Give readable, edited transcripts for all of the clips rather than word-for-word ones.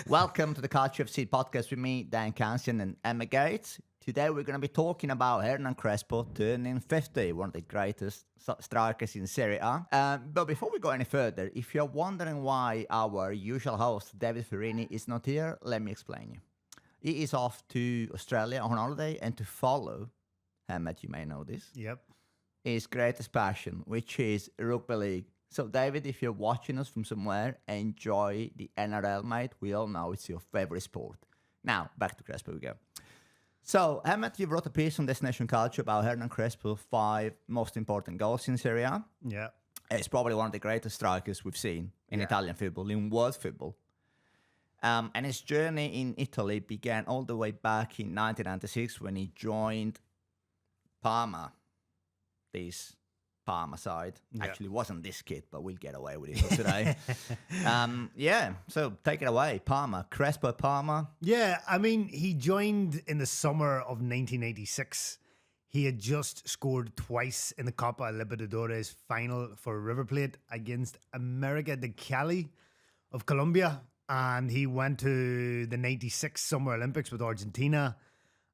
Welcome to the Culture FC podcast with me, Dan Cancian and Emmet Gates. Today we're going to be talking about Hernan Crespo turning 50, one of the greatest strikers in Serie A. But before we go any further, if you're wondering why our usual host, David Ferrini, is not here, let me explain you. He is off to Australia on holiday, and to follow, Emmet, you may know this, his greatest passion, which is rugby league. So, David, if you're watching us from somewhere, enjoy the NRL, mate. We all know it's your favorite sport. Now, back to Crespo we go. So, Emmet, you wrote a piece on Destination.calcio about Hernan Crespo's 5 most important goals in Serie A. Yeah. It's probably one of the greatest strikers we've seen in Italian football, in world football. And his journey in Italy began all the way back in 1996 when he joined Parma. This Parma side. Actually wasn't this kid, but we'll get away with it for today. So take it away. Parma. Crespo Parma. Yeah, I mean, he joined in the summer of 1986. He had just scored twice in the Copa Libertadores final for River Plate against America de Cali of Colombia. And he went to the 96 Summer Olympics with Argentina.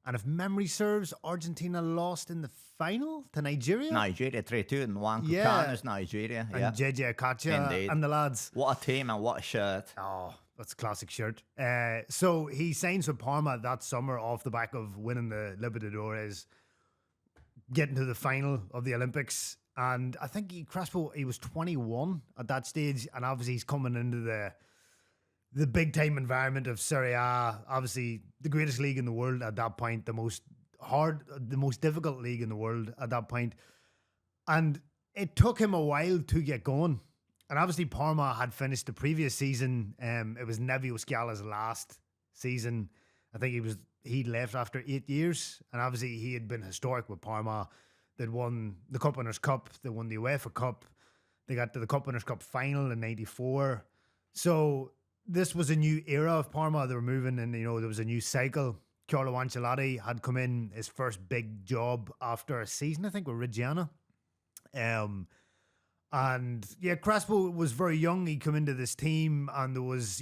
And if memory serves, Argentina lost in the final to Nigeria. Nigeria 3-2 and Juan Cucano's Nigeria. And JJ Akacha and the lads. What a team and what a shirt. Oh, that's a classic shirt. So he signs for Parma that summer off the back of winning the Libertadores, getting to the final of the Olympics. And I think Crespo, he was 21 at that stage. And obviously he's coming into the big time environment of Serie A, obviously the greatest league in the world at that point, the most difficult league in the world at that point. And it took him a while to get going. And obviously Parma had finished the previous season. It was Nevio Scala's last season. I think he left after 8 years. And obviously he had been historic with Parma. They'd won the Cup Winners' Cup. They won the UEFA Cup. They got to the Cup Winners' Cup final in 94. So this was a new era of Parma. They were moving and, there was a new cycle. Carlo Ancelotti had come in, his first big job after a season, I think, with Reggiana. Crespo was very young. He come into this team and there was,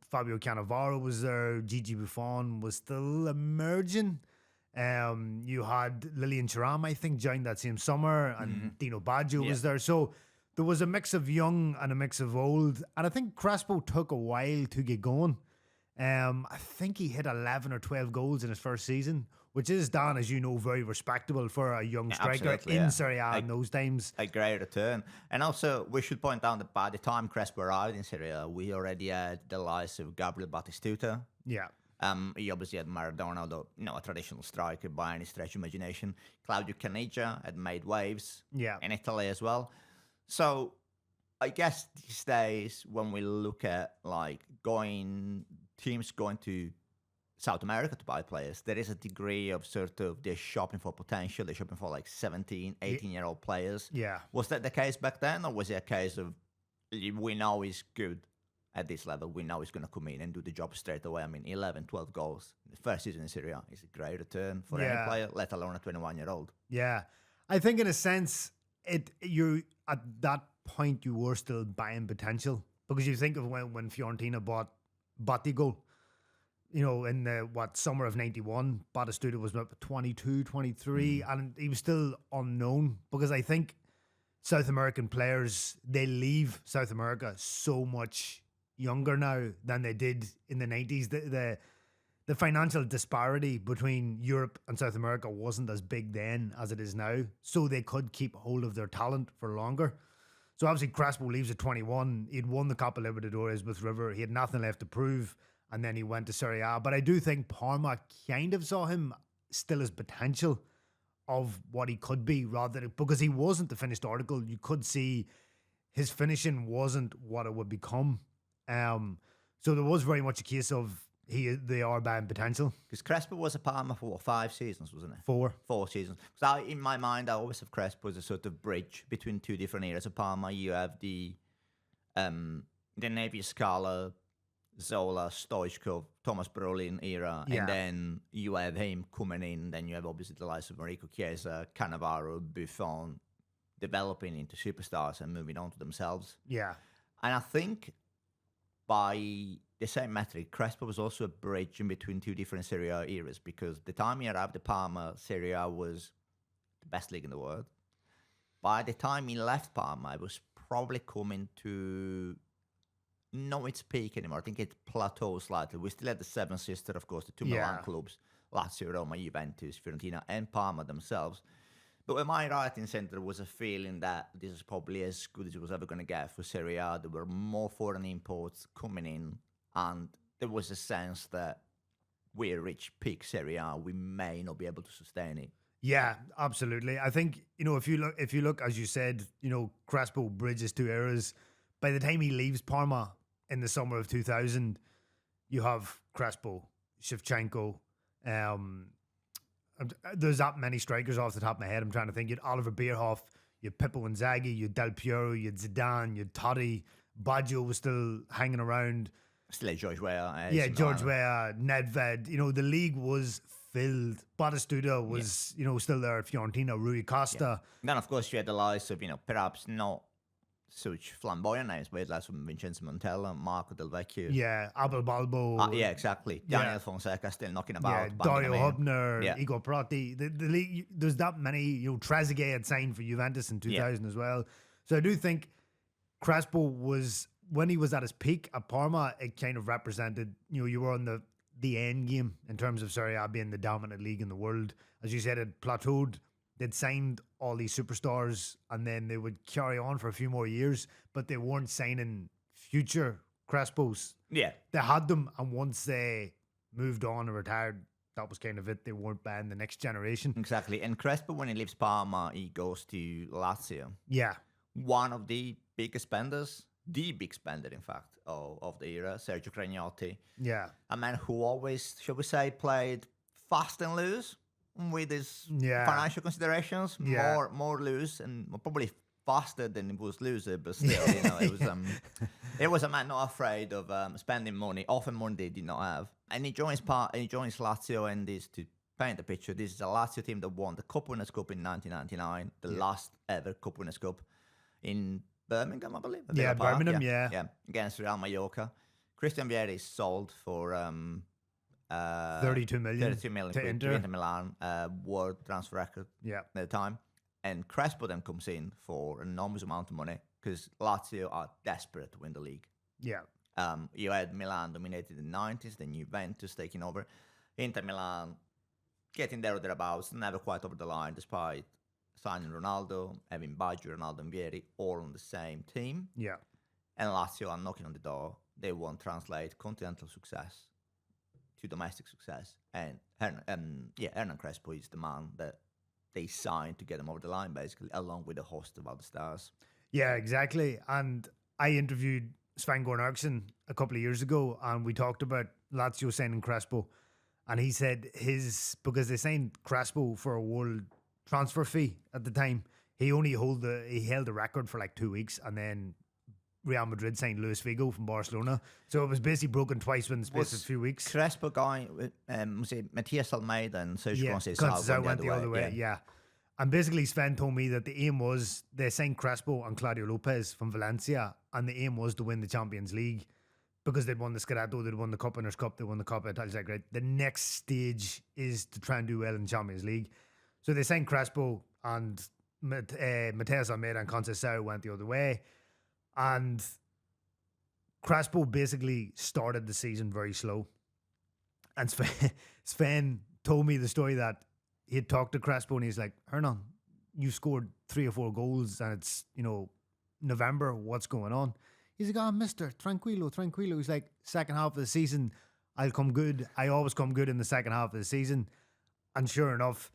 Fabio Cannavaro was there. Gigi Buffon was still emerging. You had Lilian Thuram, I think, joined that same summer, and Dino Baggio was there. So there was a mix of young and a mix of old. And I think Crespo took a while to get going. I think he hit 11 or 12 goals in his first season, which is, Dan, as you know, very respectable for a young striker in Serie A in those times. A great return. And also, we should point out that by the time Crespo arrived in Serie A, we already had the likes of Gabriel Batistuta. Yeah. He obviously had Maradona, though, a traditional striker by any stretch of imagination. Claudio Caniggia had made waves in Italy as well. So I guess these days when we look at teams going to South America to buy players, there is a degree of sort of they're shopping for potential. They're shopping for 17, 18-year-old players. Yeah. Was that the case back then, or was it a case of we know he's good at this level, we know he's going to come in and do the job straight away? I mean, 11, 12 goals in the first season in Serie A is a great return for any player, let alone a 21-year-old. Yeah. I think in a sense, you at that point you were still buying potential, because you think of when Fiorentina bought Battigo, in the summer of 91, Batistuta was about 22, 23, and he was still unknown, because I think South American players, they leave South America so much younger now than they did in the 90s. The financial disparity between Europe and South America wasn't as big then as it is now, so they could keep hold of their talent for longer. So obviously Crespo leaves at 21. He'd won the Copa Libertadores with River. He had nothing left to prove, and then he went to Serie A. But I do think Parma kind of saw him still as potential of what he could be, rather than, because he wasn't the finished article. You could see his finishing wasn't what it would become. So there was very much a case of they are buying potential. Because Crespo was at Parma for 5 seasons, wasn't it? 4 seasons. Because in my mind, I always have Crespo as a sort of bridge between 2 different eras of Parma. You have the Nevio Scala, Zola, Stoichkov, Thomas Brolin era, and then you have him coming in. Then you have obviously the likes of Enrico Chiesa, Cannavaro, Buffon, developing into superstars and moving on to themselves. Yeah. And I think by the same metric, Crespo was also a bridge in between two different Serie A eras because the time he arrived at Parma, Serie A was the best league in the world. By the time he left Parma, it was probably coming to not its peak anymore. I think it plateaued slightly. We still had the Seven Sisters, of course, the two Milan clubs, Lazio, Roma, Juventus, Fiorentina, and Parma themselves. But am I right in saying there was a feeling that this is probably as good as it was ever going to get for Serie A? There were more foreign imports coming in, and there was a sense that we're reached peak Serie A. We may not be able to sustain it. Yeah, absolutely. I think, if you look, as you said, Crespo bridges two eras. By the time he leaves Parma in the summer of 2000, you have Crespo, Shevchenko. There's that many strikers off the top of my head. I'm trying to think. You had Oliver Bierhoff, you had Pippo Inzaghi, you had Del Piero, you had Zidane, you had Totti. Baggio was still hanging around. Still had George Weah. George Weah, Nedved. The league was filled. Batistuta was, still there at Fiorentina, Rui Costa. Yeah. Then, of course, you had the likes of, perhaps not such flamboyant names, but like from Vincenzo Montella, Marco Del Vecchio. Yeah, Abel Balbo. Yeah, exactly. Daniel Fonseca still knocking about. Yeah, Dario Hubner, Igor Prati. The league, there's that many. Trezeguet had signed for Juventus in 2000 as well. So I do think Crespo was, when he was at his peak at Parma, it kind of represented, you were on the end game in terms of Serie A being the dominant league in the world. As you said, it plateaued. They'd signed all these superstars and then they would carry on for a few more years, but they weren't signing future Crespos. Yeah. They had them, and once they moved on or retired, that was kind of it. They weren't buying the next generation. Exactly. And Crespo, when he leaves Parma, he goes to Lazio. Yeah. One of the biggest spenders, the big spender, in fact, of the era, Sergio Cragnotti. Yeah. A man who always, shall we say, played fast and loose with his financial considerations, more loose and probably faster than it was loose, but still, it was a man not afraid of spending money, often money they did not have. And he joins Lazio, and this, to paint the picture, this is a Lazio team that won the Cup Winners' Cup in 1999, the last ever Cup Winners' Cup in Birmingham, I believe. Birmingham, against Real Mallorca. Christian Vieri is sold for 32 million to Inter. Inter Milan, world transfer record at the time. And Crespo then comes in for an enormous amount of money because Lazio are desperate to win the league. Yeah. You had Milan dominated in the 90s, then Juventus taking over. Inter Milan getting there or thereabouts, never quite over the line despite signing Ronaldo, having Baggio, Ronaldo and Vieri all on the same team. Yeah. And Lazio are knocking on the door. They won't translate continental success to domestic success. And Hernan Crespo is the man that they signed to get them over the line, basically, along with a host of other stars. Yeah, exactly. And I interviewed Sven-Goran Eriksson a couple of years ago, and we talked about Lazio signing Crespo. And he said because they signed Crespo for a world transfer fee at the time, he held the record for like 2 weeks, and then Real Madrid signed Luis Figo from Barcelona. So it was basically broken twice within the space of a few weeks. Crespo going with Matias Almeida and Sergio Conceição went the other way. Yeah. And basically Sven told me that the aim was they signed Crespo and Claudio Lopez from Valencia, and the aim was to win the Champions League because they'd won the Scudetto, they'd won the Cup Winners' Cup, they won the Coppa Italia. Like, right, the next stage is to try and do well in the Champions League. So they signed Crespo, and Matias Almeida and Conceição went the other way. And Crespo basically started the season very slow. And Sven told me the story that he had talked to Crespo and he's like, Hernan, you scored 3 or 4 goals and it's, November, what's going on? He's like, mister, tranquilo. He's like, second half of the season, I'll come good. I always come good in the second half of the season. And sure enough,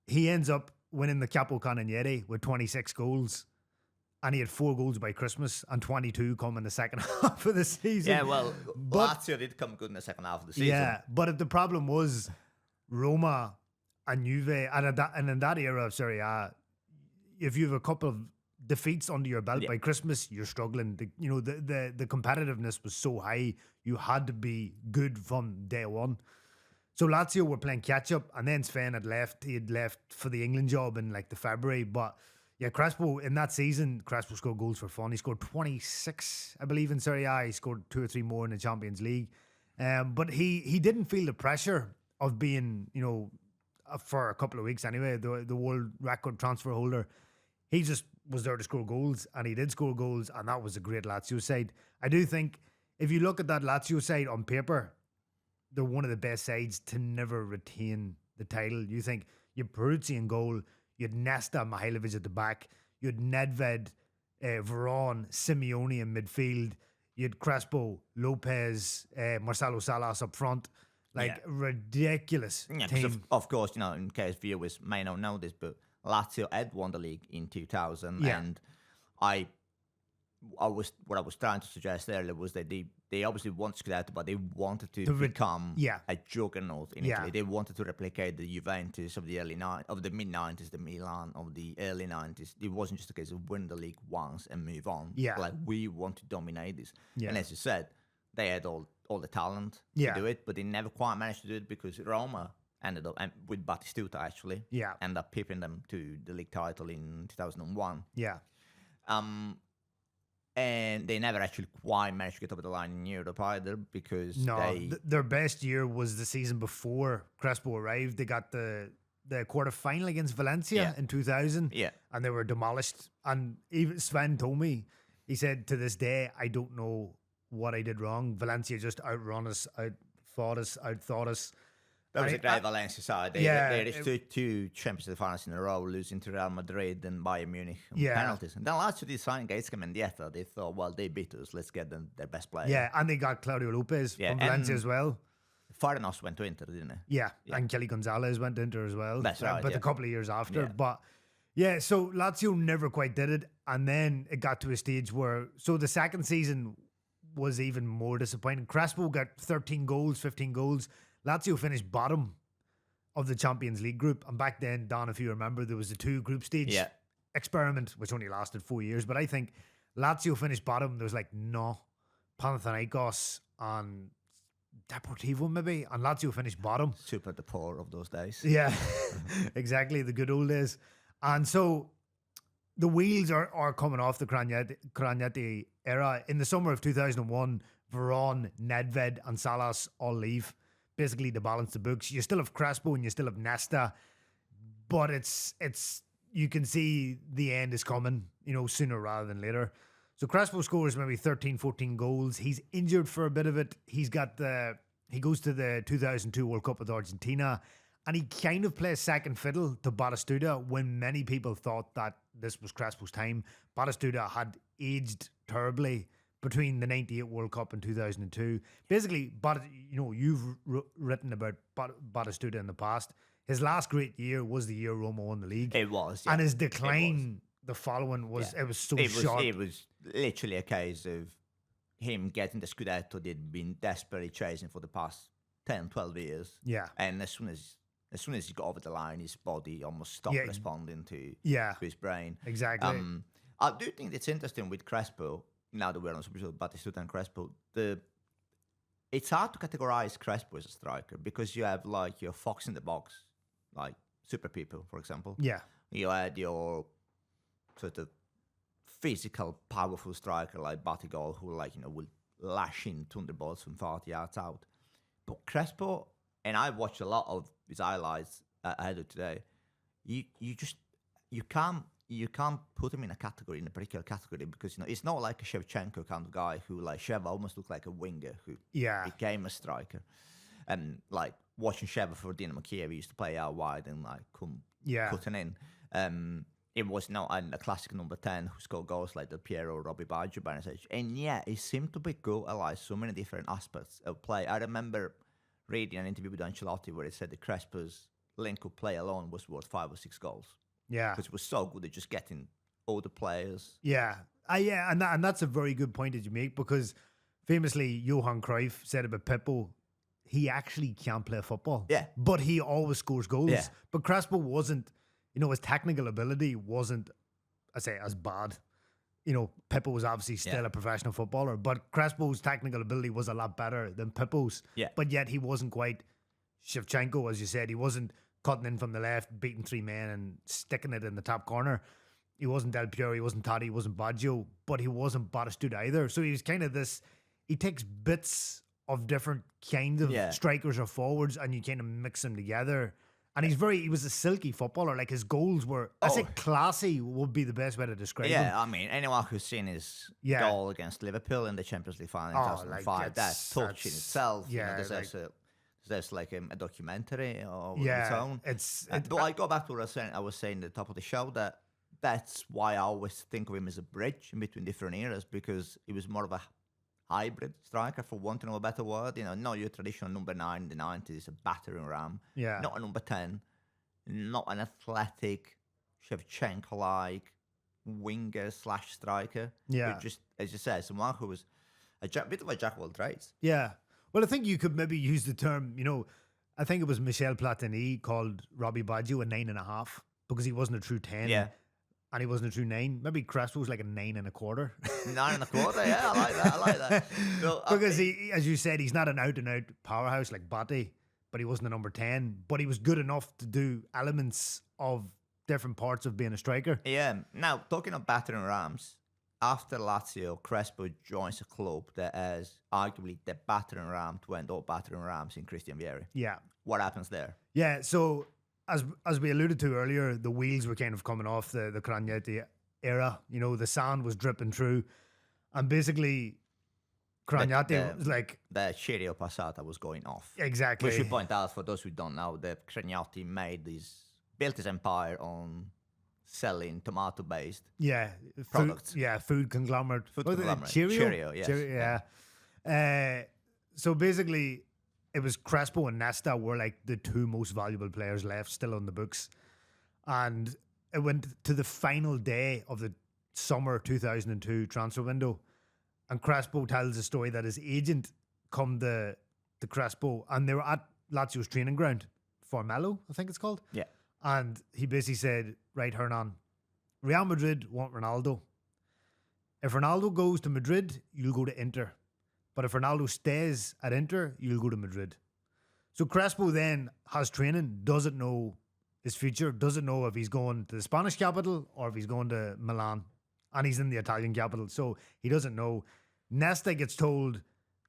he ends up winning the Capo Cannoniere with 26 goals. And he had 4 goals by Christmas and 22 come in the second half of the season. Yeah, well, Lazio did come good in the second half of the season. Yeah, but the problem was Roma and Juve, and in that era of Serie A, if you have a couple of defeats under your belt by Christmas, you're struggling. The competitiveness was so high, you had to be good from day one. So Lazio were playing catch up, and then Sven had left. He had left for the England job in like the February, but Yeah, Crespo, in that season, Crespo scored goals for fun. He scored 26, I believe, in Serie A. He scored 2 or 3 more in the Champions League. But he didn't feel the pressure of being, for a couple of weeks anyway, the world record transfer holder. He just was there to score goals, and he did score goals, and that was a great Lazio side. I do think, if you look at that Lazio side on paper, they're one of the best sides to never retain the title. You think you had Peruzzi in goal, you had Nesta, Mihailovic at the back, you had Nedved, Veron, Simeone in midfield, you had Crespo, Lopez, Marcelo Salas up front. Ridiculous team. Of course, in case viewers may not know this, but Lazio had won the league in 2000, and what I was trying to suggest earlier was that they obviously wanted Scudetto, but they wanted to become a juggernaut in Italy. They wanted to replicate the Juventus of the mid 90s, the Milan of the early 90s. It wasn't just a case of win the league once and move on. Like, we want to dominate this. And as you said, they had all the talent to do it, but they never quite managed to do it because Roma ended up, and with Batistuta actually, ended up pipping them to the league title in 2001. And they never actually quite managed to get over the line in Europe either because their best year was the season before Crespo arrived. They got the quarter-final against Valencia in 2000, and they were demolished. And even Sven told me, he said, to this day, I don't know what I did wrong. Valencia just outrun us, outthought us. That was a great Valencia side. They reached two Champions League finals in a row, losing to Real Madrid and Bayern Munich on penalties. And then Lazio did sign Gates and Mendieta. They thought, well, they beat us. Let's get them their best player. Yeah, and they got Claudio Lopez from Valencia as well. Farinos went to Inter, didn't he? Yeah, and Kelly Gonzalez went to Inter as well. That's right. But a couple of years after. But so Lazio never quite did it. And then it got to a stage where, so the second season was even more disappointing. Crespo got 13 goals, 15 goals. Lazio finished bottom of the Champions League group. And back then, Don, if you remember, there was a 2 group stage experiment, which only lasted 4 years. But I think Lazio finished bottom. There was Panathinaikos and Deportivo maybe. And Lazio finished bottom. Super the poor of those days. Yeah, exactly. The good old days. And so the wheels are coming off the Cragnetti era. In the summer of 2001, Veron, Nedved and Salas all leave, basically to balance the books. You still have Crespo and you still have Nesta, but it's you can see the end is coming, sooner rather than later. So Crespo scores maybe 13, 14 goals. He's injured for a bit of it. He goes to the 2002 World Cup with Argentina, and he kind of plays second fiddle to Batistuta when many people thought that this was Crespo's time. Batistuta had aged terribly between the 98 World Cup and 2002. Basically, you've written about Batistuta in the past. His last great year was the year Roma won the league. It was. And his decline the following was, it was so short. It was literally a case of him getting the Scudetto they'd been desperately chasing for the past 10, 12 years. Yeah. And as soon as he got over the line, his body almost stopped responding to his brain. Exactly. I do think it's interesting with Crespo, now that we're on Batistuta and Crespo, it's hard to categorize Crespo as a striker because you have your fox in the box, like Super People, for example. Yeah. You had your sort of physical, powerful striker like Batigol, who will lash in thunderbolts from 40 yards out. But Crespo, and I watched a lot of his highlights ahead of today. You can't put him in a particular category, because it's not like a Shevchenko kind of guy who Sheva almost looked like a winger who became a striker. And watching Sheva for Dynamo Kiev, he used to play out wide and come cutting in. It was not a classic number 10 who scored goals like Del Piero, Robbie Baggio by his age. And he seemed to be good at so many different aspects of play. I remember reading an interview with Ancelotti where he said that Crespo's link-up play alone was worth 5 or 6 goals. Yeah. Because it was so good at just getting all the players. Yeah. And that's a very good point that you make, because famously Johan Cruyff said about Pippo, he actually can't play football. Yeah. But he always scores goals. Yeah. But Crespo wasn't, his technical ability wasn't, as bad. Pippo was obviously still a professional footballer, but Crespo's technical ability was a lot better than Pippo's. Yeah. But yet he wasn't quite Shevchenko, as you said. He wasn't cutting in from the left, beating 3 men and sticking it in the top corner. He wasn't Del Piero, he wasn't Totti, he wasn't Baggio, but he wasn't Batistuta either. So he was kind of this, he takes bits of different kinds of strikers or forwards and you kind of mix them together. And he was a silky footballer. Like his goals were, I say classy would be the best way to describe him. Yeah, I mean, anyone who's seen his goal against Liverpool in the Champions League final in 2005, that touch in itself, there's like a documentary of its own. But I go back to what I was saying at the top of the show, that's why I always think of him as a bridge in between different eras, because he was more of a hybrid striker, for wanting of a better word. Not your traditional number 9 in the 90s, a battering ram. Yeah. Not a number 10, not an athletic, Shevchenko-like winger / striker. Yeah. But just, as you said, someone who was a bit of a jack of all trades. Yeah. Well, I think you could maybe use the term, I think it was Michel Platini called Robbie Baggio a 9.5 because he wasn't a true 10. Yeah. And he wasn't a true 9. Maybe Crespo was like a 9.25. 9.25, yeah, I like that. So, because he, as you said, he's not an out-and-out powerhouse like Batti, but he wasn't a number 10. But he was good enough to do elements of different parts of being a striker. Yeah. Now, talking of battering rams, after Lazio, Crespo joins a club that has arguably the battering ram to end all battering rams in Christian Vieri. Yeah. What happens there? Yeah, so as we alluded to earlier, the wheels were kind of coming off the Cragnetti era. The sand was dripping through. And basically, Cragnetti was like... The Serie A Passata was going off. Exactly. We should point out, for those who don't know, that Cragnetti built his empire on selling tomato-based products. Food conglomerate. Food conglomerate. Cheerio, yes. So basically, it was Crespo and Nesta were like the two most valuable players left still on the books. And it went to the final day of the summer 2002 transfer window. And Crespo tells a story that his agent come to Crespo and they were at Lazio's training ground, Formello, I think it's called. Yeah. And he basically said, right, Hernan, Real Madrid want Ronaldo. If Ronaldo goes to Madrid, you'll go to Inter. But if Ronaldo stays at Inter, you'll go to Madrid. So Crespo then has training, doesn't know his future, doesn't know if he's going to the Spanish capital or if he's going to Milan. And he's in the Italian capital, so he doesn't know. Nesta gets told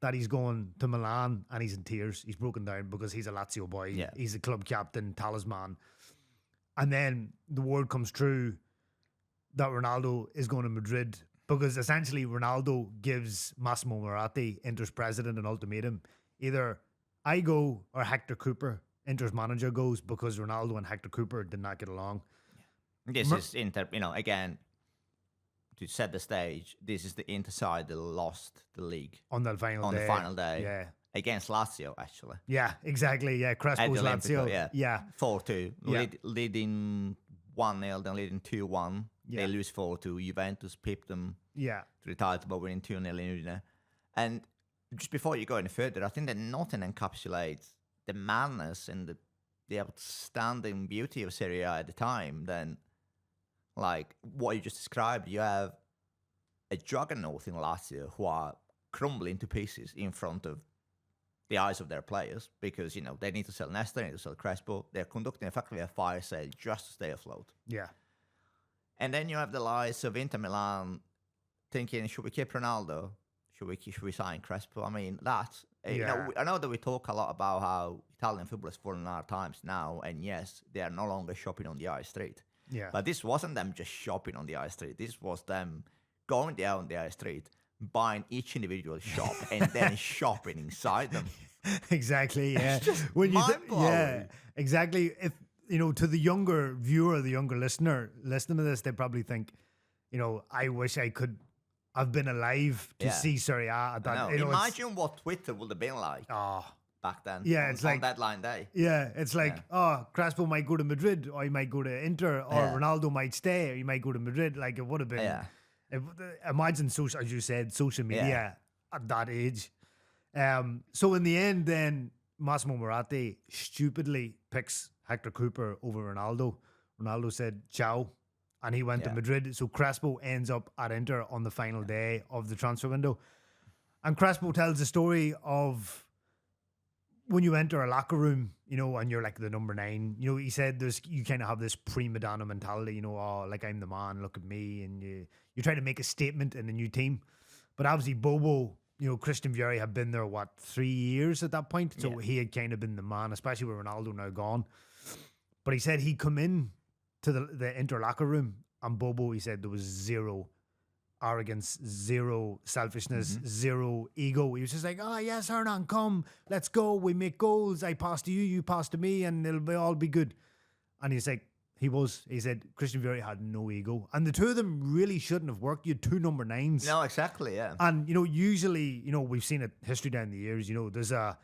that he's going to Milan and he's in tears. He's broken down because he's a Lazio boy. Yeah. He's a club captain, talisman. And then the word comes true that Ronaldo is going to Madrid because essentially Ronaldo gives Massimo Moratti, Inter's president, an ultimatum. Either I go or Hector Cooper, Inter's manager, goes because Ronaldo and Hector Cooper did not get along. This is Inter, again, to set the stage, this is the Inter side that lost the league on the final day. Yeah. Against Lazio, actually. Yeah, exactly. Yeah, Crespo's Lazio. Yeah. 4-2. Leading 1-0, then leading 2-1. Yeah. They lose 4-2. Juventus pipped them to the title by winning 2-0 in Udine. And just before you go any further, I think that nothing encapsulates the madness and the outstanding beauty of Serie A at the time than like what you just described. You have a juggernaut in Lazio who are crumbling to pieces in front of the eyes of their players because, they need to sell Nesta, they need to sell Crespo. They're conducting effectively a fire sale just to stay afloat. Yeah. And then you have the likes of Inter Milan thinking, should we keep Ronaldo? Should we sign Crespo? I mean, I know that we talk a lot about how Italian football has fallen in our times now, and yes, they are no longer shopping on the high street. Yeah. But this wasn't them just shopping on the high street. This was them going down the high street, buying each individual shop, and then shopping inside them. Exactly. Yeah. It's just mind-blowing. Yeah. Exactly. If to the younger viewer, the younger listener listening to this, they probably think, I wish I could have been alive to see Serie A at that. Imagine what Twitter would have been like. Back then. Yeah, it's like deadline day. Yeah, it's like, Crespo might go to Madrid, or he might go to Inter, or Ronaldo might stay, or he might go to Madrid. Like, it would have been. Yeah. Imagine, as you said, social media at that age. So in the end, then Massimo Moratti stupidly picks Hector Cooper over Ronaldo. Ronaldo said ciao, and he went to Madrid. So Crespo ends up at Inter on the final day of the transfer window. And Crespo tells the story of when you enter a locker room, and you're like the number 9, he said you kind of have this prima donna mentality, oh, like I'm the man, look at me, and you try to make a statement in a new team. But obviously Bobo, Christian Vieri had been there, 3 years at that point, so he had kind of been the man, especially with Ronaldo now gone. But he said he'd come in to the Inter locker room, and Bobo, he said there was zero arrogance, zero selfishness, zero ego. He was just like, oh yes, Hernan, come, let's go, we make goals, I pass to you, you pass to me, and all be good. And he's like, he said Christian Vieri had no ego, and the two of them really shouldn't have worked. You had 2 number 9s. No, exactly, yeah. And usually, we've seen it history down the years, there's a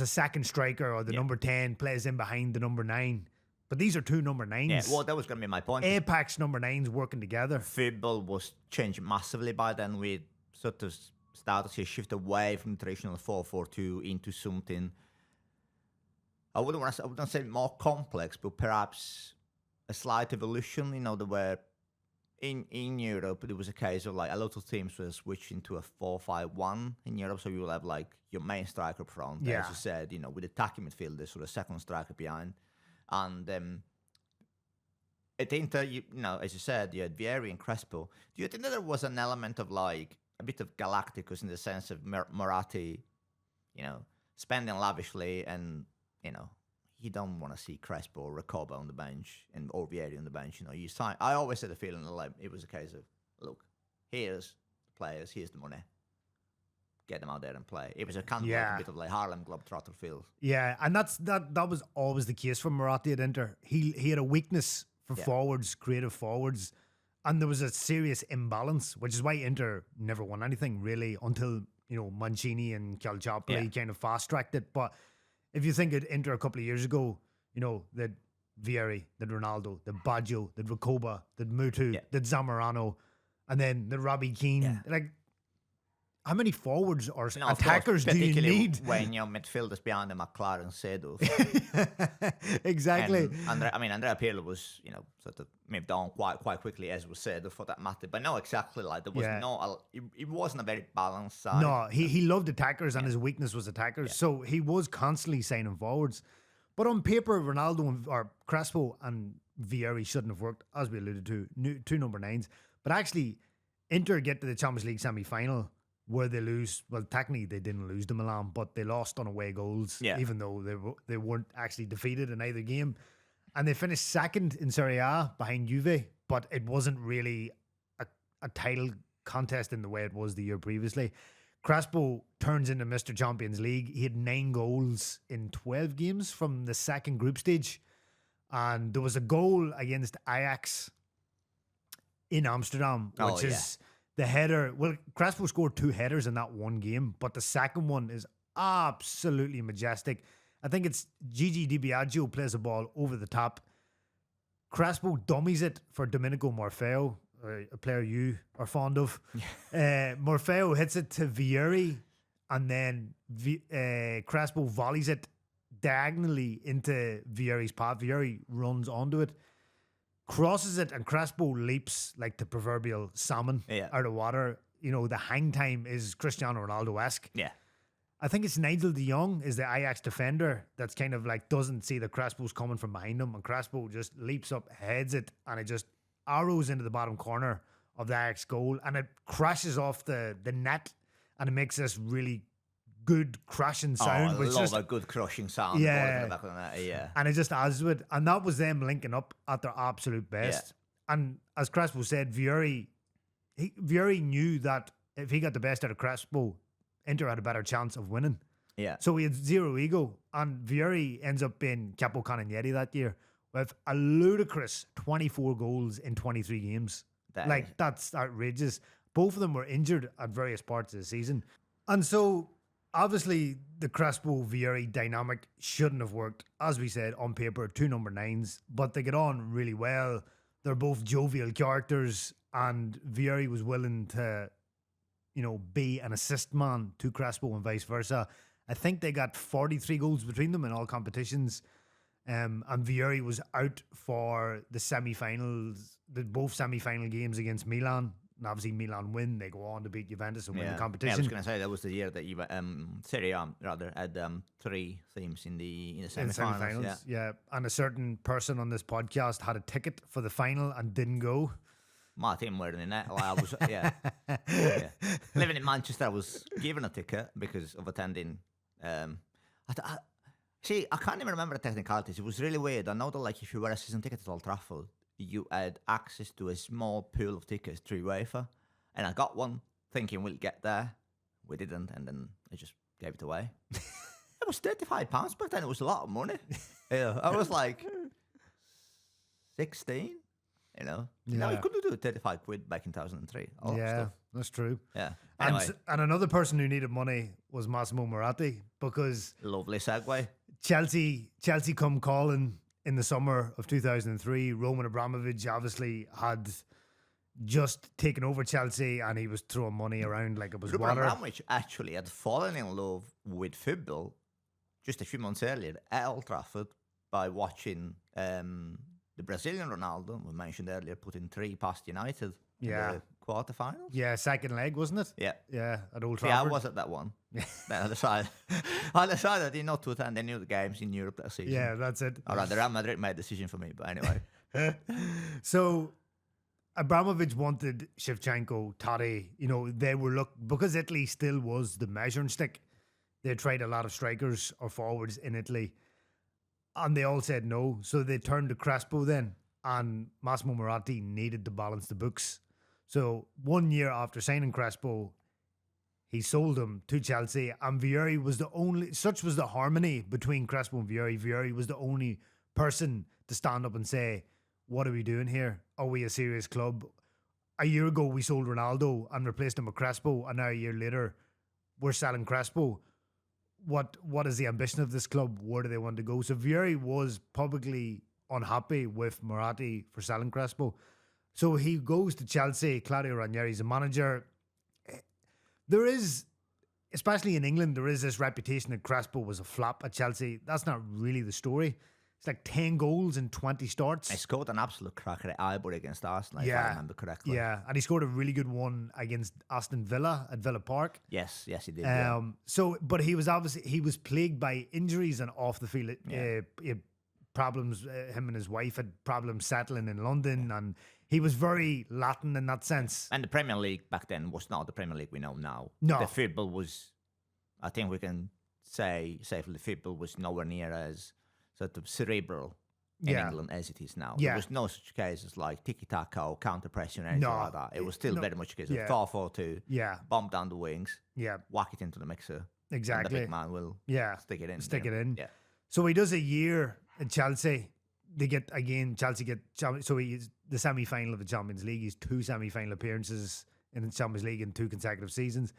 second striker, or the number 10 plays in behind the number 9. But these are 2 number 9s. Yeah, well, that was going to be my point. Apex number 9s working together. Football was changed massively by then. We sort of started to shift away from the traditional 4-4-2 into something, I wouldn't say more complex, but perhaps a slight evolution. There were in Europe, there was a case of like a lot of teams were switching to a 4-5-1 in Europe. So you will have like your main striker up front, as you said, with attacking midfielders, or a second striker behind. And at Inter, as you said, you had Vieri and Crespo. Do you think that there was an element of like a bit of Galacticus in the sense of Moratti, spending lavishly, and you don't want to see Crespo or Recoba on the bench or Vieri on the bench. You sign. I always had the feeling that like it was a case of, look, here's the players, here's the money. Get them out there and play. It was a kind of like a bit of like Harlem Globetrotter feel. Yeah, and that was always the case for Moratti at Inter. He had a weakness for forwards, creative forwards, and there was a serious imbalance, which is why Inter never won anything really until Mancini and Calciopoli kind of fast tracked it. But if you think of Inter a couple of years ago, that Vieri, that Ronaldo, that Baggio, that Recoba, that Mutu, that Zamorano, and then the Robbie Keane, like. How many forwards or attackers do you need? When your midfielders behind them are Clara and Seedorf. Exactly. And Andrea Pirlo was, sort of moved on quite quickly, as was said, for that matter. But no, exactly, like there was it wasn't a very balanced side. No, he loved attackers, and his weakness was attackers. So he was constantly signing forwards. But on paper, Ronaldo or Crespo and Vieri shouldn't have worked, as we alluded to, 2 number 9s. But actually, Inter get to the Champions League semi-final, where they lose. Well, technically they didn't lose to Milan, but they lost on away goals, even though they weren't actually defeated in either game. And they finished second in Serie A behind Juve, but it wasn't really a title contest in the way it was the year previously. Crespo turns into Mr. Champions League. He had 9 goals in 12 games from the second group stage. And there was a goal against Ajax in Amsterdam, which is... The header, Crespo scored 2 headers in that one game, but the second one is absolutely majestic. I think it's Gigi Di Biagio plays the ball over the top. Crespo dummies it for Domenico Morfeo, a player you are fond of. Morfeo hits it to Vieri, and then Crespo volleys it diagonally into Vieri's path. Vieri runs onto it, crosses it, and Crespo leaps like the proverbial salmon out of water. The hang time is Cristiano Ronaldo-esque. Yeah. I think it's Nigel de Jong is the Ajax defender that's kind of like doesn't see that Crespo's coming from behind him, and Crespo just leaps up, heads it, and it just arrows into the bottom corner of the Ajax goal, and it crashes off the net, and it makes this really good crashing sound. I love a good crushing sound. Yeah. And it just adds to it. And that was them linking up at their absolute best. Yeah. And as Crespo said, Vieri knew that if he got the best out of Crespo, Inter had a better chance of winning. Yeah. So he had zero ego. And Vieri ends up being Capo Canonieri that year with a ludicrous 24 goals in 23 games. That's outrageous. Both of them were injured at various parts of the season. And so... obviously, the Crespo-Vieri dynamic shouldn't have worked. As we said, on paper, 2 number 9s, but they get on really well. They're both jovial characters, and Vieri was willing to, be an assist man to Crespo and vice versa. I think they got 43 goals between them in all competitions. And Vieri was out for the semi-finals, both semi-final games against Milan And obviously Milan win, they go on to beat Juventus and win the Yeah, I competition. was going to say that was the year that Serie A rather had 3 teams in the In the semi-finals. semi-finals, yeah. And a certain person on this podcast had a ticket for the final and didn't go. My team were in it. Like, I was, yeah. Living in Manchester, I was given a ticket because of attending. See, I can't even remember the technicalities. It was really weird. I know that, like, if you were a season ticket at Old Trafford, you had access to a small pool of tickets through UEFA, and I got one, thinking we'll get there. We didn't, and then I just gave it away. It was £35 back then. It was a lot of money. Yeah, I was like 16. You know, now you couldn't do 35 quid back in 2003. Yeah, that's true. Yeah. Anyway. And another person who needed money was Massimo Moratti, because Lovely segue. Chelsea come calling in the summer of 2003. Roman Abramovich obviously had just taken over Chelsea, and he was throwing money around like it was Roman water. Abramovich actually had fallen in love with football just a few months earlier at Old Trafford by watching the Brazilian Ronaldo, we mentioned earlier, put in 3 past United in the quarterfinals. Yeah, second leg, wasn't it? Yeah. Yeah, at Old Yeah, I Trafford. was at that one. Then I decided not to attend any of the games in Europe that season. Yeah, that's it. Or rather, Real Madrid made a decision for me, but anyway. So Abramovich wanted Shevchenko, Totti, they were because Italy still was the measuring stick. They tried a lot of strikers or forwards in Italy, and they all said no. So they turned to Crespo then, and Massimo Moratti needed to balance the books. So 1 year after signing Crespo, he sold him to Chelsea, and Vieri was such was the harmony between Crespo and Vieri. Vieri was the only person to stand up and say, what are we doing here? Are we a serious club? A year ago, we sold Ronaldo and replaced him with Crespo, and now a year later, we're selling Crespo. What is the ambition of this club? Where do they want to go? So Vieri was publicly unhappy with Moratti for selling Crespo. So he goes to Chelsea. Claudio Ranieri's the manager. There is, especially in England, there is this reputation that Crespo was a flop at Chelsea. That's not really the story. It's like 10 goals in 20 starts. I scored an absolute cracker at Ivory against Arsenal, if I remember correctly. Yeah, and he scored a really good one against Aston Villa at Villa Park. Yes, he did. But he was plagued by injuries and off the field he had problems. Him and his wife had problems settling in London, and he was very Latin in that sense. And the Premier League back then was not the Premier League we know now. No. The football was, I think we can say safely, the football was nowhere near as sort of cerebral in England as it is now. Yeah. There was no such cases like tiki-taka or counter-pressing or anything like that. It was still very much a case of 4-4-2, bomb down the wings, whack it into the mixer. Exactly. And the big man will stick it in. Stick it in. Yeah. So he does a year at Chelsea. Chelsea get, so he's the semi-final of the Champions League. He's 2 semi-final appearances in the Champions League in 2 consecutive seasons.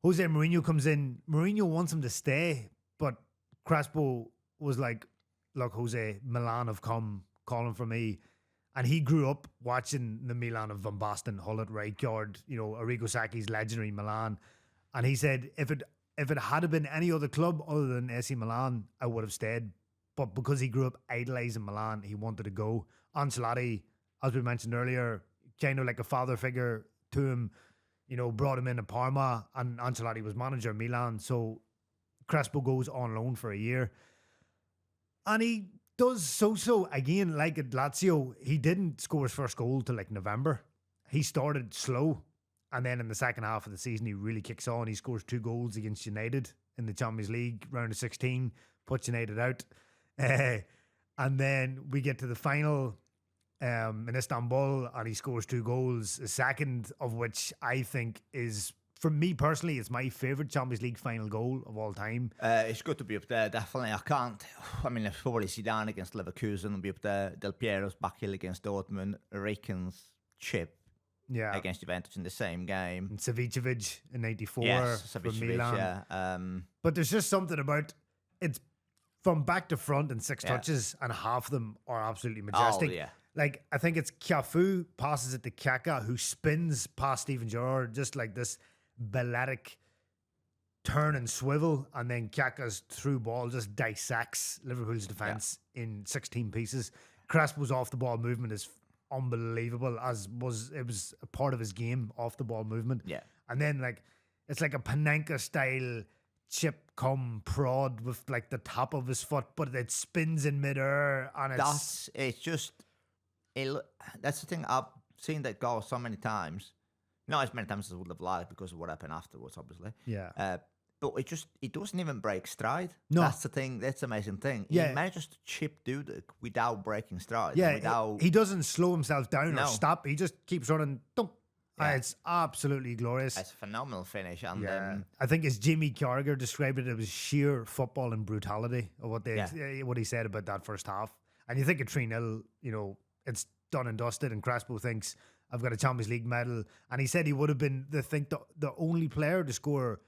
Jose Mourinho comes in. Mourinho wants him to stay, but Crespo was like, look, Jose, Milan have come calling for me. And he grew up watching the Milan of Van Basten, Hullet, Rijkaard, Arrigo Sacchi's legendary Milan. And he said, if it had been any other club other than AC Milan, I would have stayed. But because he grew up idolizing Milan, he wanted to go. Ancelotti, as we mentioned earlier, kind of like a father figure to him, brought him into Parma, and Ancelotti was manager of Milan. So Crespo goes on loan for a year. And he does so again, like at Lazio. He didn't score his first goal till like November. He started slow, and then in the second half of the season, he really kicks on. He scores 2 goals against United in the Champions League round of 16, puts United out. And then we get to the final in Istanbul, and he scores 2 goals, a second of which I think is, for me personally, it's my favourite Champions League final goal of all time. It's good to be up there, definitely. It's probably Zidane against Leverkusen will be up there. Del Piero's back heel against Dortmund. Riken's chip against Juventus in the same game. And Savicevic in 94 for Savicevic, Milan. But there's just something about it's from back to front in 6 touches, and half of them are absolutely majestic. Oh, yeah. Like, I think it's Cafu passes it to Kaka, who spins past Steven Gerrard, just like this balletic turn and swivel, and then Kaka's through ball just dissects Liverpool's defence in 16 pieces. Crespo's off the ball movement is unbelievable. It was a part of his game, off the ball movement. Yeah. And then like it's like a Panenka style chip come prod with like the top of his foot, but it spins in midair, and That's the thing. I've seen that goal so many times. Not as many times as I would have liked because of what happened afterwards, obviously. yeah. But it doesn't even break stride. No. That's the thing. That's the amazing thing. Yeah. He manages to chip Dudek without breaking stride. Yeah, Without he doesn't slow himself down No. or stop. He just keeps running. Thump. Yeah. It's absolutely glorious. It's a phenomenal finish. And Yeah, I think as Jimmy Carragher described it, it was sheer football and brutality of what what he said about that first half. And you think at 3-0, it's done and dusted, and Crespo thinks, I've got a Champions League medal. And he said he would have been the only player to score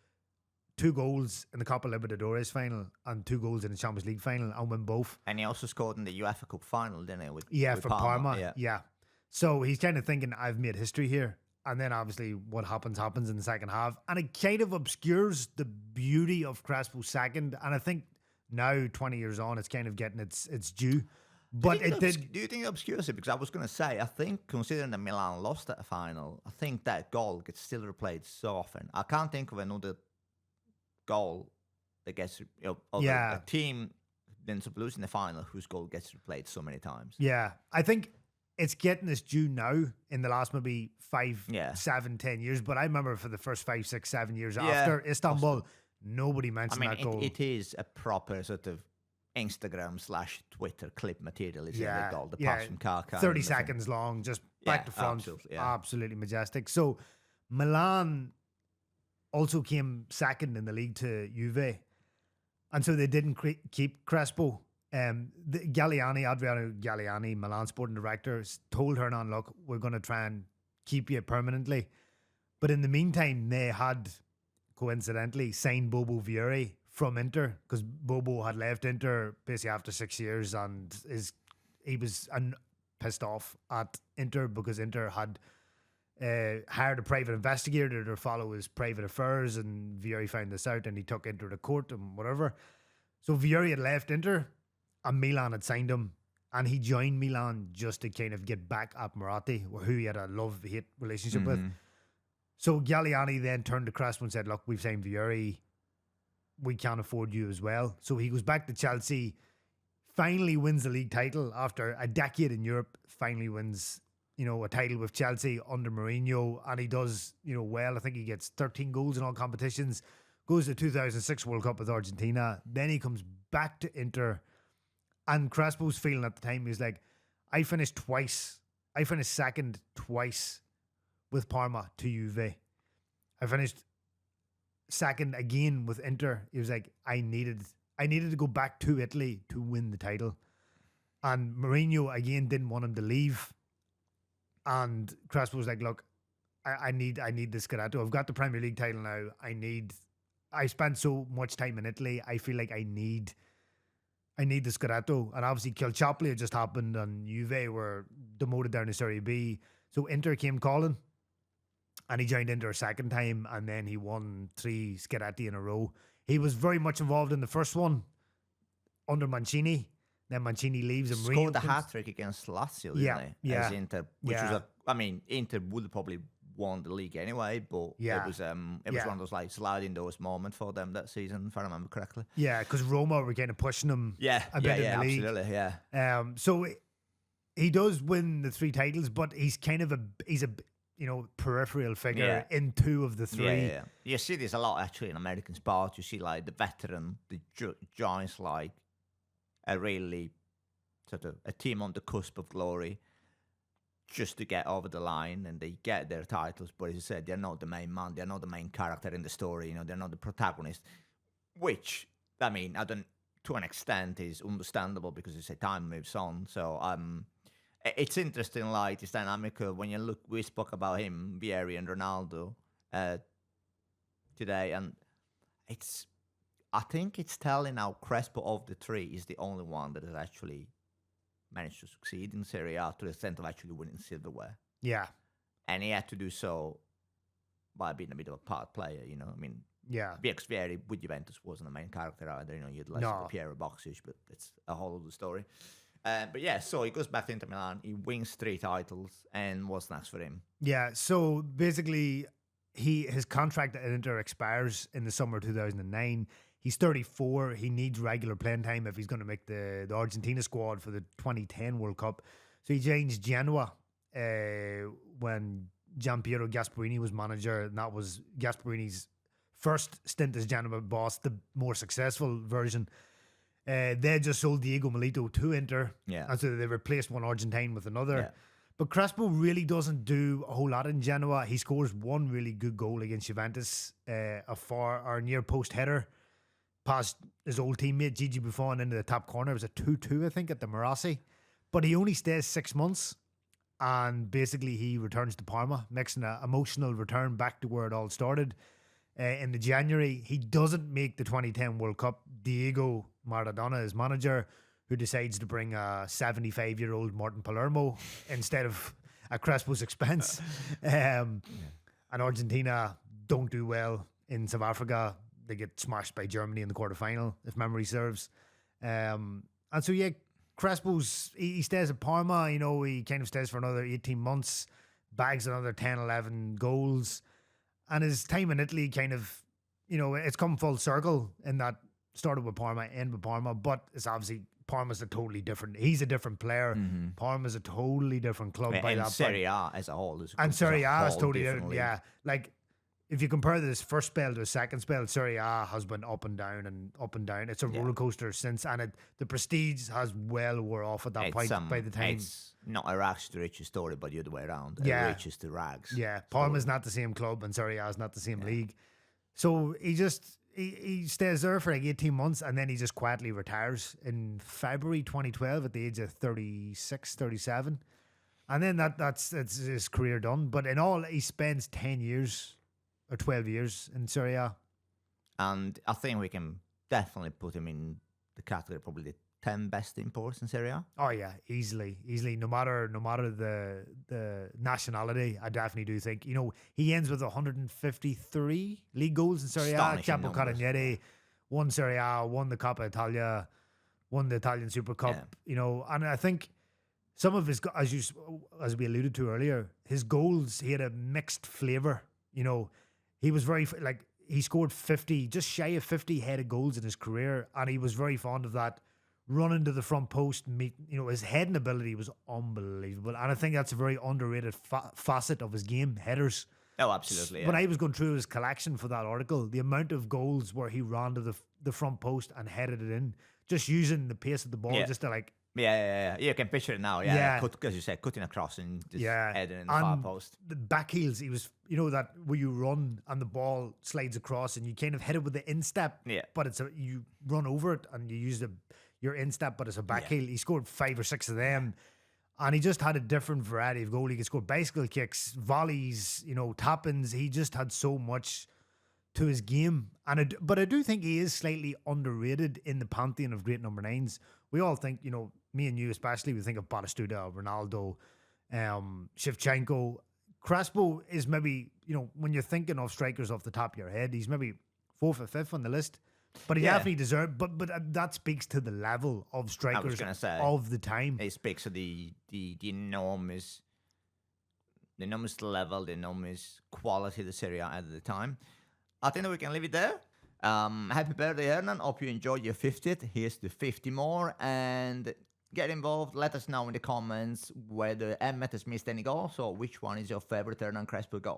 2 goals in the Copa Libertadores final and 2 goals in the Champions League final and win both. And he also scored in the UEFA Cup final, didn't he? With For Parma. Yeah. So he's kind of thinking, I've made history here. And then obviously what happens in the second half. And it kind of obscures the beauty of Crespo's second. And I think now, 20 years on, it's kind of getting its due. But Do you think it obscures it? Because I was going to say, I think considering that Milan lost that final, I think that goal gets still replayed so often. I can't think of another goal that gets a team ends up losing the final whose goal gets replayed so many times. Yeah, I think it's getting its due now in the last maybe 5, 7, 10 years. But I remember for the first 5, 6, 7 years after Istanbul, nobody mentioned that goal. It is a proper sort of Instagram/Twitter clip material, isn't it? The goal, the pass from Kaká. 30 seconds long, just back to front. Absolutely majestic. So Milan also came second in the league to Juve. And so they didn't keep Crespo. Adriano Galliani, Milan sporting director, told Hernan, look, we're going to try and keep you permanently. But in the meantime, they had, coincidentally, signed Bobo Vieri from Inter, because Bobo had left Inter basically after 6 years, and he was pissed off at Inter because Inter had hired a private investigator to follow his private affairs, and Vieri found this out and he took Inter to court and whatever. So Vieri had left Inter and Milan had signed him, and he joined Milan just to kind of get back at Moratti, who he had a love-hate relationship with. So Galliani then turned to Crespo and said, look, we've signed Vieri, we can't afford you as well. So he goes back to Chelsea, finally wins the league title after a decade in Europe, finally wins a title with Chelsea under Mourinho, and he does well. I think he gets 13 goals in all competitions, goes to the 2006 World Cup with Argentina. Then he comes back to Inter, and Crespo's feeling at the time, he was like, I finished second twice with Parma to Juve. I finished second again with Inter. He was like, I needed to go back to Italy to win the title. And Mourinho again didn't want him to leave. And Crespo was like, look, I need the Scudetto. I've got the Premier League title now. I spent so much time in Italy. I feel like I need the Scudetto. And obviously Calciopoli had just happened and Juve were demoted down to Serie B. So Inter came calling. And he joined Inter a second time, and then he won 3 Scudetti in a row. He was very much involved in the first one under Mancini. Then Mancini leaves and scored a hat-trick against Lazio, didn't he? As Inter, which was Inter would have probably won the league anyway, but it was one of those like sliding doors moment for them that season, if I remember correctly. Yeah, because Roma were kind of pushing him a bit in the league. Absolutely, so he does win the 3 titles, but he's kind of he's a peripheral figure in 2 of the 3. Yeah. You see this a lot actually in American sports. You see like the veteran, the giants, like a really sort of a team on the cusp of glory just to get over the line, and they get their titles. But as you said, they're not the main man. They're not the main character in the story. They're not the protagonist, which, to an extent is understandable because you say time moves on. So, it's interesting, like this dynamic of when you look. We spoke about him, Vieri and Ronaldo, today, and I think it's telling how Crespo of the 3 is the only one that has actually managed to succeed in Serie A to the extent of actually winning silverware. Yeah, and he had to do so by being a bit of a part player. Because Vieri with Juventus wasn't the main character either. You had less of Piero Boxic, but it's a whole other story. But yeah, so he goes back to Inter Milan. He wins 3 titles, and what's next for him? Yeah, so basically, his contract at Inter expires in the summer of 2009. He's 34. He needs regular playing time if he's going to make the Argentina squad for the 2010 World Cup. So he joins Genoa when Giampiero Gasperini was manager, and that was Gasperini's first stint as Genoa boss, the more successful version. They just sold Diego Milito to Inter, and so they replaced one Argentine with another. Yeah. But Crespo really doesn't do a whole lot in Genoa. He scores one really good goal against Juventus, a far or near post header past his old teammate Gigi Buffon into the top corner. It was a 2-2, I think, at the Marassi. But he only stays 6 months, and basically he returns to Parma, makes an emotional return back to where it all started. In the January, he doesn't make the 2010 World Cup. Diego Maradona is manager, who decides to bring a 75-year-old Martin Palermo instead of at Crespo's expense. And Argentina don't do well in South Africa. They get smashed by Germany in the quarterfinal, if memory serves. And so, yeah, Crespo's, he stays at Parma. He kind of stays for another 18 months, bags another 10, 11 goals. And his time in Italy kind of, it's come full circle in that started with Parma, ended with Parma, but it's obviously Parma's he's a different player. Parma's a totally different club by that point. Serie A as a whole is Serie A is totally different. Yeah. Like, if you compare this first spell to his second spell, Serie A has been up and down and up and down. It's a roller coaster since, and the prestige has well wore off at that point by the time. It's not a rags to riches story, but the other way around. Yeah. Riches to rags. Yeah. Parma's not the same club, and Serie A is not the same league. So he stays there for like 18 months, and then he just quietly retires in February 2012 at the age of 36, 37. And then that's his career done. But in all, he spends 10 years or 12 years in Serie A. And I think we can definitely put him in the category, probably the 10 best imports in Serie A. Oh yeah, easily. No matter the nationality, I definitely do think. He ends with 153 league goals in Serie A. Capo Caranieri won Serie A, won the Coppa Italia, won the Italian Super Cup. And I think some of his, as we alluded to earlier, his goals, he had a mixed flavor. He was very he scored 50, just shy of 50 headed goals in his career, and he was very fond of that. Running to the front post, his heading ability was unbelievable. And I think that's a very underrated facet of his game, headers. Oh, absolutely. Yeah. When I was going through his collection for that article, the amount of goals where he ran to the front post and headed it in, just using the pace of the ball, just to Yeah, you can picture it now. Yeah. As you said, cutting across and just heading in the far post. The back heels, he was, that where you run and the ball slides across and you kind of hit it with the instep, but you run over it and you use your instep, but it's a back heel. He scored 5 or 6 of them, and he just had a different variety of goal. He could score bicycle kicks, volleys, tap-ins. He just had so much to his game, but I do think he is slightly underrated in the pantheon of great number 9s. We all think, me and you especially, we think of Batistuta, Ronaldo, Shevchenko. Crespo is maybe, when you're thinking of strikers off the top of your head, he's maybe 4th or 5th on the list. But he definitely deserved. But that speaks to the level of strikers of the time. It speaks to the enormous level, the enormous quality of the Serie A at the time. I think that we can leave it there. Happy birthday, Hernan. Hope you enjoyed your 50th. Here's to 50 more. And get involved. Let us know in the comments whether Emmet has missed any goals or which one is your favorite Hernan Crespo goal.